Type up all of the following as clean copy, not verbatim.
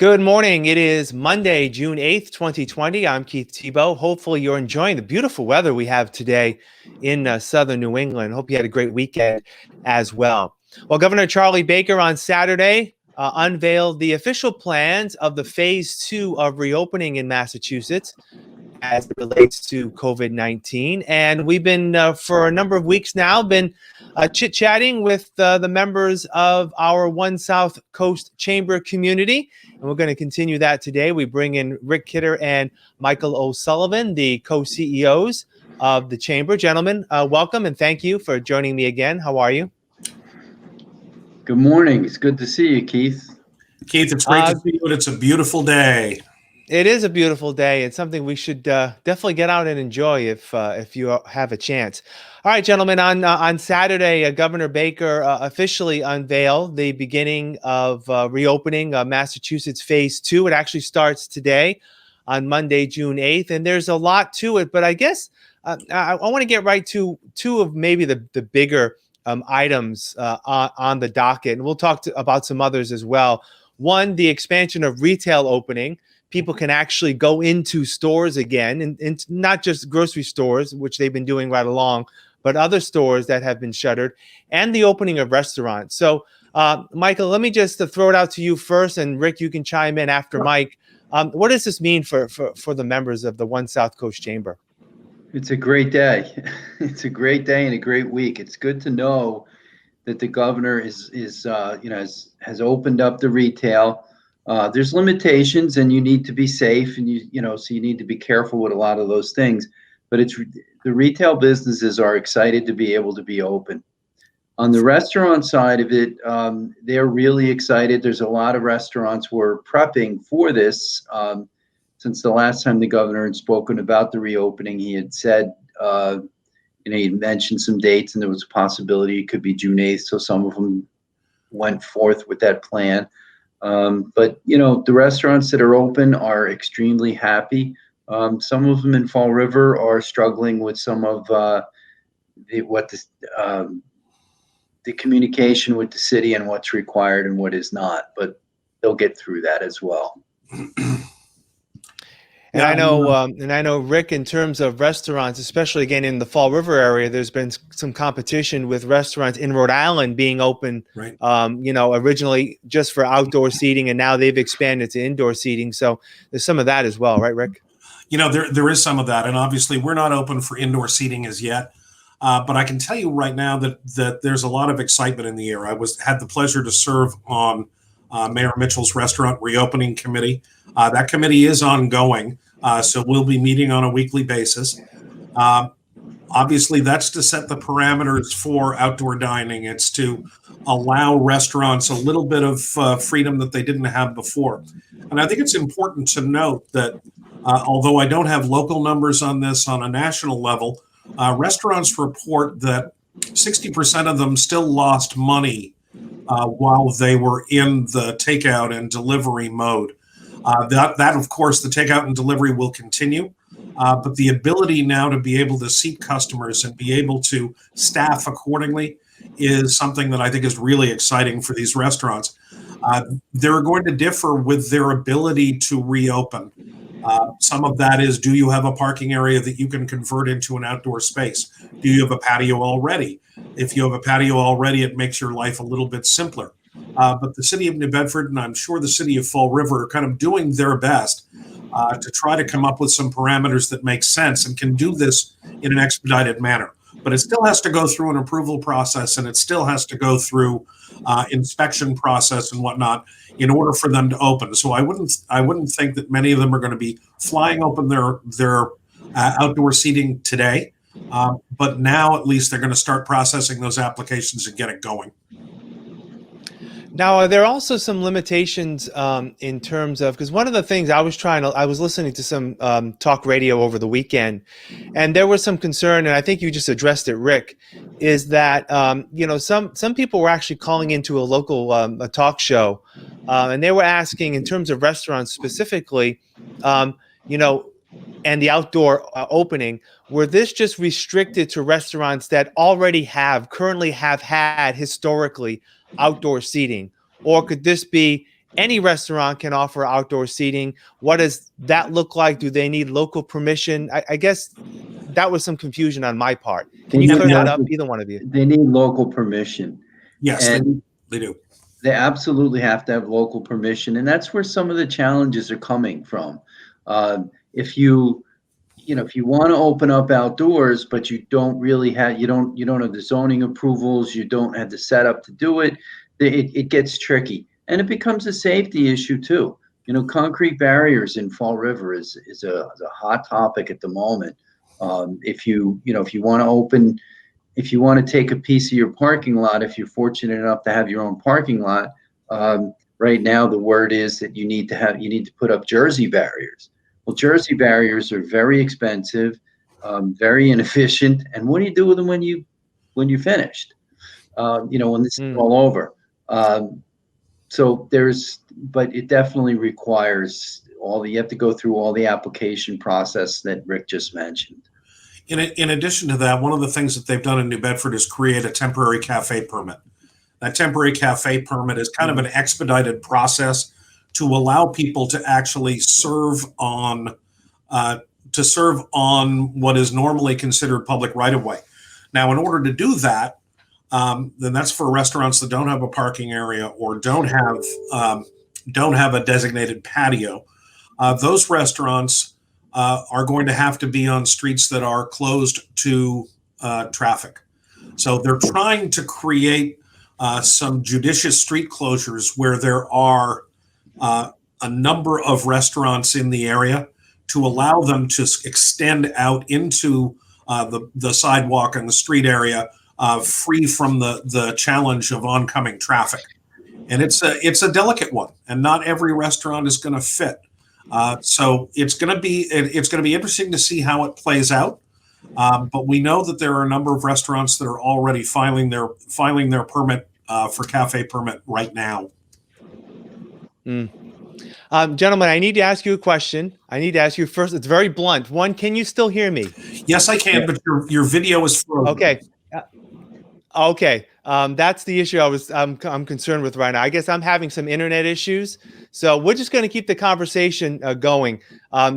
Good morning. It is Monday, June 8th, 2020. I'm Keith Tebow. Hopefully you're enjoying the beautiful weather we have today in southern New England. Hope you had a great weekend as well. Well, Governor Charlie Baker on Saturday unveiled the official plans of the phase 2 of reopening in Massachusetts as it relates to COVID-19. And we've been, for a number of weeks now, been chit-chatting with the members of our One SouthCoast Chamber community. And we're going to continue that today. We bring in Rick Kidder and Michael O'Sullivan, the co-CEOs of the Chamber. Gentlemen, welcome and thank you for joining me again. How are you? Good morning. It's good to see you, Keith. Keith, it's great to see you, and it's a beautiful day. It is a beautiful day. It's something we should definitely get out and enjoy if you have a chance. All right, gentlemen, on Saturday, Governor Baker officially unveiled the beginning of reopening Massachusetts Phase 2. It actually starts today on Monday, June 8th, and there's a lot to it. But I guess I want to get right to two of maybe the bigger items on the docket, and we'll talk about some others as well. One, the expansion of retail opening. People can actually go into stores again, and not just grocery stores, which they've been doing right along, but other stores that have been shuttered, and the opening of restaurants. So, Michael, let me just throw it out to you first, and Rick, you can chime in after Mike. What does this mean for the members of the One SouthCoast Chamber? It's a great day. It's a great day and a great week. It's good to know that the governor has opened up the retail. There's limitations, and you need to be safe, and so you need to be careful with a lot of those things. But the retail businesses are excited to be able to be open. On the restaurant side of it, they're really excited. There's a lot of restaurants were prepping for this. Since the last time the governor had spoken about the reopening, he had said, he mentioned some dates, and there was a possibility it could be June 8th. So some of them went forth with that plan. But the restaurants that are open are extremely happy. Some of them in Fall River are struggling with some of the communication with the city and what's required and what is not, but they'll get through that as well. And I know, Rick, in terms of restaurants, especially again in the Fall River area, there's been some competition with restaurants in Rhode Island being open, right. Originally just for outdoor seating, and now they've expanded to indoor seating. So there's some of that as well, right, Rick? There is some of that, and obviously we're not open for indoor seating as yet. But I can tell you right now that there's a lot of excitement in the air. I had the pleasure to serve on Mayor Mitchell's restaurant reopening committee. That committee is ongoing, so we'll be meeting on a weekly basis. Obviously, that's to set the parameters for outdoor dining. It's to allow restaurants a little bit of freedom that they didn't have before. And I think it's important to note that although I don't have local numbers on this on a national level, restaurants report that 60% of them still lost money while they were in the takeout and delivery mode. That, of course, the takeout and delivery will continue, but the ability now to be able to seat customers and be able to staff accordingly is something that I think is really exciting for these restaurants. They're going to differ with their ability to reopen. Some of that is, do you have a parking area that you can convert into an outdoor space? Do you have a patio already? If you have a patio already, it makes your life a little bit simpler. But the city of New Bedford, and I'm sure the city of Fall River, are kind of doing their best to try to come up with some parameters that make sense and can do this in an expedited manner. But it still has to go through an approval process, and it still has to go through inspection process and whatnot in order for them to open. So I wouldn't think that many of them are going to be flying open their outdoor seating today. But now at least they're going to start processing those applications and get it going. Now, are there also some limitations in terms of, because one of the things I was listening to some talk radio over the weekend, and there was some concern, and I think you just addressed it, Rick, is that, some people were actually calling into a local a talk show, and they were asking in terms of restaurants specifically, and the outdoor opening, were this just restricted to restaurants that currently have had historically outdoor seating, or could this be any restaurant can offer outdoor seating. What does that look like? Do they need local permission? I guess that was some confusion on my part. Can They you need clear that up, local, either one of you? they need local permission. Yes, And they do. they absolutely have to have local permission, and that's where some of the challenges are coming from. If you if you want to open up outdoors, but you don't really have you don't have the zoning approvals, you don't have the setup to do it, it gets tricky, and it becomes a safety issue too. Concrete barriers in Fall River is a hot topic at the moment. If you want to open if you want to take a piece of your parking lot, if you're fortunate enough to have your own parking lot, right now the word is that you need to put up Jersey barriers. Well, Jersey barriers are very expensive, very inefficient, and what do you do with them when you're finished? When this is all over. But it definitely requires you have to go through all the application process that Rick just mentioned. In addition to that, one of the things that they've done in New Bedford is create a temporary cafe permit. That temporary cafe permit is kind of an expedited process to allow people to actually serve on what is normally considered public right of way. Now, in order to do that, then that's for restaurants that don't have a parking area or don't have a designated patio. Those restaurants are going to have to be on streets that are closed to traffic. So they're trying to create some judicious street closures where there are a number of restaurants in the area to allow them to extend out into the sidewalk and the street area, free from the challenge of oncoming traffic. And it's a delicate one, and not every restaurant is going to fit. So it's going to be interesting to see how it plays out. But we know that there are a number of restaurants that are already filing their permit for cafe permit right now. Gentlemen, I need to ask you a question. I need to ask you first. It's very blunt. One, can you still hear me? Yes, I can, but your video is frozen. Okay. Okay. That's the issue I'm concerned with right now. I guess I'm having some internet issues. So we're just going to keep the conversation going.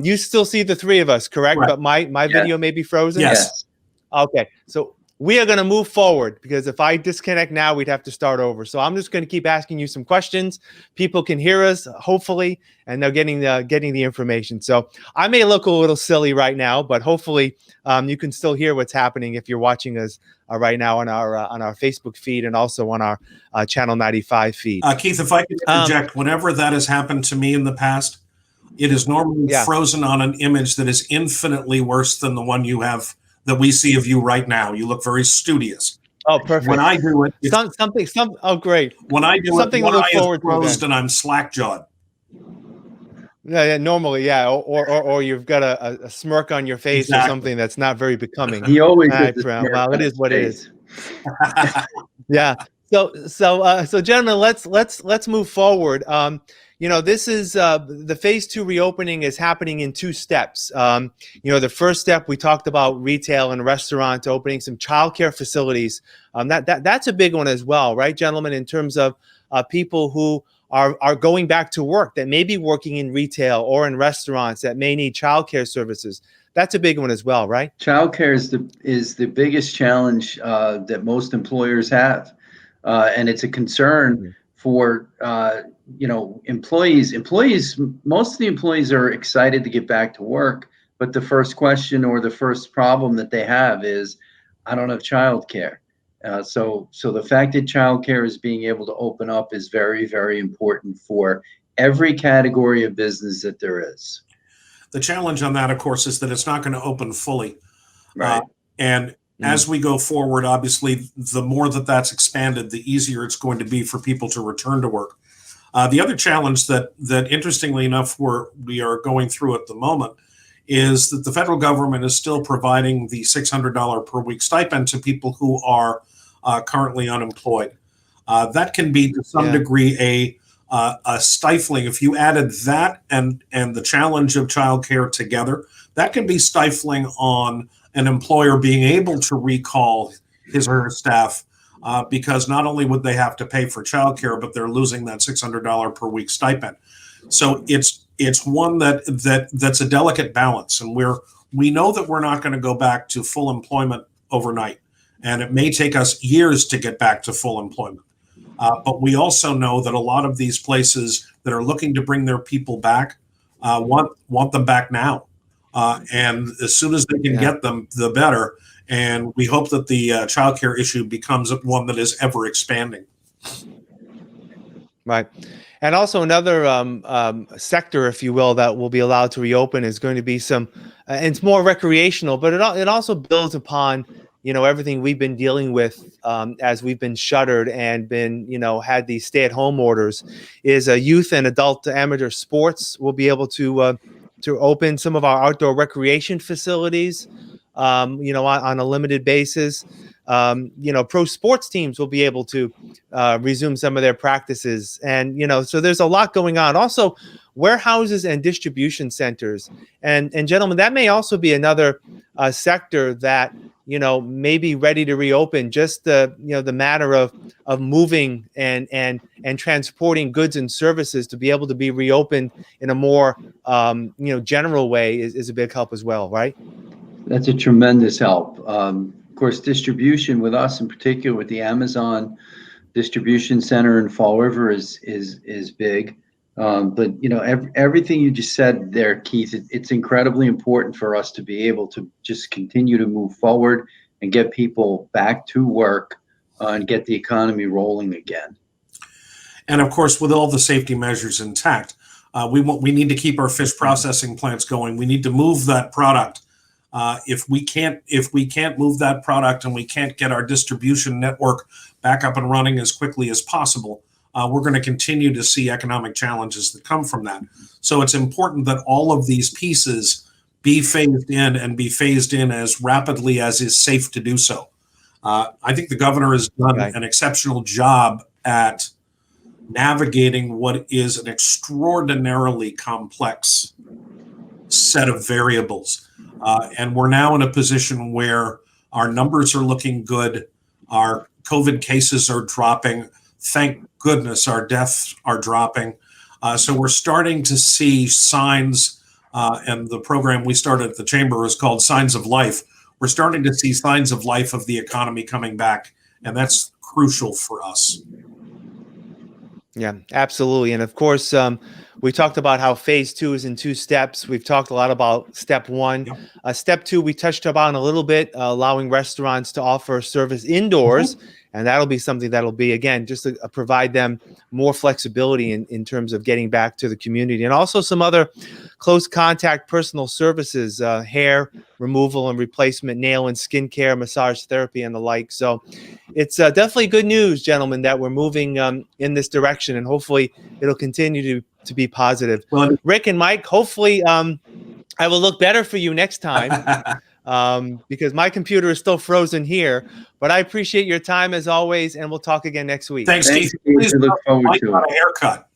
You still see the three of us, correct? Right. But my video may be frozen? Yes. Okay. So we are going to move forward, because if I disconnect now, we'd have to start over. So I'm just going to keep asking you some questions. People can hear us, hopefully, and they're getting the information. So I may look a little silly right now, but hopefully you can still hear what's happening if you're watching us right now on our Facebook feed and also on our Channel 95 feed. Keith, if I could interject, whenever that has happened to me in the past, it is normally frozen on an image that is infinitely worse than the one you have that we see of you right now. You look very studious. Oh, perfect. When I do it, oh, great. When I do something it, one to look eye forward is closed to, and I'm slack-jawed. Yeah, normally, yeah, or you've got a smirk on your face Exactly. or something that's not very becoming. He always has a smirk well, it on is his what it face. is. Yeah. So, gentlemen, let's move forward. This is the phase 2 reopening is happening in 2 steps. The first step, we talked about retail and restaurant opening, some childcare facilities. That's a big one as well, right, gentlemen? In terms of people who are going back to work, that may be working in retail or in restaurants, that may need childcare services. That's a big one as well, right? Childcare is the biggest challenge that most employers have, and it's a concern for employees. Most of the employees are excited to get back to work, but the first question or the first problem that they have is, I don't have childcare. So the fact that childcare is being able to open up is very, very important for every category of business that there is. The challenge on that, of course, is that it's not going to open fully. Right. As we go forward, obviously, the more that's expanded, the easier it's going to be for people to return to work. The other challenge that interestingly enough, we are going through at the moment is that the federal government is still providing the $600 per week stipend to people who are currently unemployed. That can be to some degree a stifling. If you added that and the challenge of childcare together, that can be stifling on an employer being able to recall his or her staff because not only would they have to pay for childcare, but they're losing that $600 per week stipend. So it's one that's a delicate balance, and we know that we're not going to go back to full employment overnight, and it may take us years to get back to full employment. But we also know that a lot of these places that are looking to bring their people back want them back now, and as soon as they can get them, the better. And we hope that the childcare issue becomes one that is ever expanding. Right. And also another sector, if you will, that will be allowed to reopen is going to be some, and it's more recreational, but it also builds upon, everything we've been dealing with as we've been shuttered and been, had these stay-at-home orders, is youth and adult amateur sports will be able to open some of our outdoor recreation facilities, on a limited basis. Pro sports teams will be able to resume some of their practices. And, so there's a lot going on. Also, warehouses and distribution centers. And gentlemen, that may also be another sector that, may be ready to reopen. Just the matter of moving and transporting goods and services to be able to be reopened in a more, general way is a big help as well, right? That's a tremendous help. Of course, distribution with us in particular, with the Amazon distribution center in Fall River is big. But everything you just said there, Keith, it's incredibly important for us to be able to just continue to move forward and get people back to work and get the economy rolling again. And of course, with all the safety measures intact, we need to keep our fish processing plants going. We need to move that product. If we can't move that product and we can't get our distribution network back up and running as quickly as possible, we're going to continue to see economic challenges that come from that. So it's important that all of these pieces be phased in and be phased in as rapidly as is safe to do so. I think the governor has done an exceptional job at navigating what is an extraordinarily complex set of variables. And we're now in a position where our numbers are looking good. Our COVID cases are dropping. Thank goodness our deaths are dropping. So we're starting to see signs, and the program we started at the Chamber is called Signs of Life. We're starting to see signs of life of the economy coming back, and that's crucial for us. Yeah, absolutely. And of course, we talked about how phase 2 is in 2 steps. We've talked a lot about step 1. Yep. Step 2, we touched upon a little bit, allowing restaurants to offer service indoors. Mm-hmm. And that'll be something that'll be, again, just to provide them more flexibility in terms of getting back to the community. And also some other close contact personal services, hair removal and replacement, nail and skin care, massage therapy, and the like. So it's definitely good news, gentlemen, that we're moving in this direction. And hopefully it'll continue to be positive. Well, Rick and Mike, hopefully I will look better for you next time. Because my computer is still frozen here. But I appreciate your time as always, and we'll talk again next week. Thanks, Keith. Please look forward to a haircut.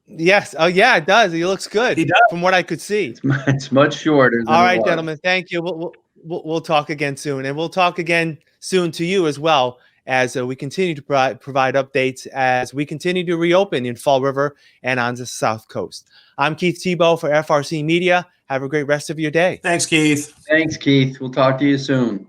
Yes. Oh, yeah, it does. He looks good. He does. From what I could see. It's much shorter. All right, gentlemen. Thank you. We'll talk again soon, and we'll talk again soon to you as well as we continue to provide updates as we continue to reopen in Fall River and on the South Coast. I'm Keith Tebow for FRCmedia. Have a great rest of your day. Thanks, Keith. Thanks, Keith. We'll talk to you soon.